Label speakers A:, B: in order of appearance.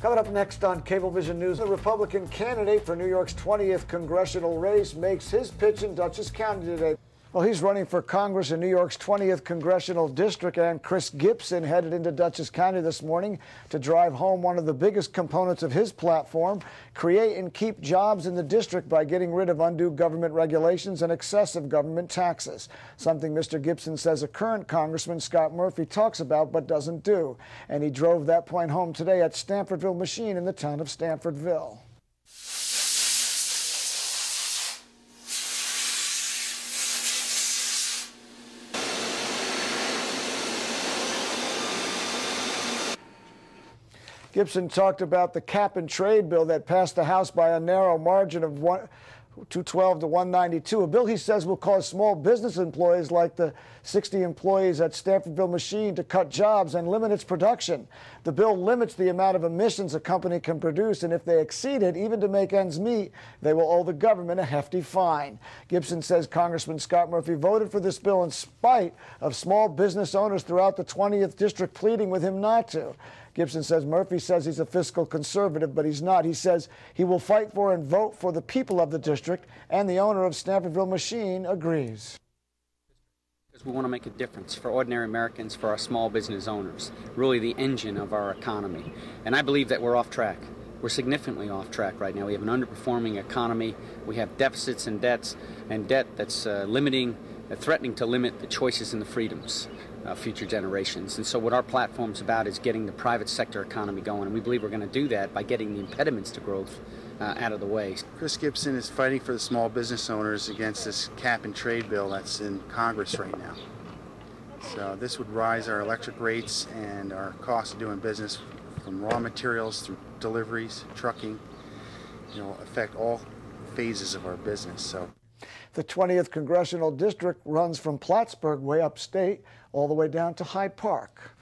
A: Coming up next on Cablevision News, the Republican candidate for New York's 20th congressional race makes his pitch in Dutchess County today. Well, he's running for Congress in New York's 20th congressional district, and Chris Gibson headed into Dutchess County this morning to drive home one of the biggest components of his platform: create and keep jobs in the district by getting rid of undue government regulations and excessive government taxes, something Mr. Gibson says a current Congressman, Scott Murphy, talks about but doesn't do. And he drove that point home today at Stanfordville Machine in the town of Stanfordville. Gibson talked about the cap-and-trade bill that passed the House by a narrow margin of 212 to 192, a bill he says will cause small business employees like the 60 employees at Stanfordville Machine to cut jobs and limit its production. The bill limits the amount of emissions a company can produce, and if they exceed it, even to make ends meet, they will owe the government a hefty fine. Gibson says Congressman Scott Murphy voted for this bill in spite of small business owners throughout the 20th district pleading with him not to. Gibson says Murphy says he's a fiscal conservative, but he's not. He says he will fight for and vote for the people of the district, and the owner of Stanfordville Machine agrees.
B: Because we want to make a difference for ordinary Americans, for our small business owners, really the engine of our economy. And I believe that we're off track. We're significantly off track right now. We have an underperforming economy. We have deficits and debts, and debt that's threatening to limit the choices and the freedoms of future generations. And so what our platform's about is getting the private sector economy going, and we believe we're going to do that by getting the impediments to growth out of the way.
C: Chris Gibson is fighting for the small business owners against this cap-and-trade bill that's in Congress right now. So this would rise our electric rates and our cost of doing business, from raw materials through deliveries, trucking, affect all phases of our business. So
A: the 20th congressional district runs from Plattsburgh way upstate all the way down to Hyde Park.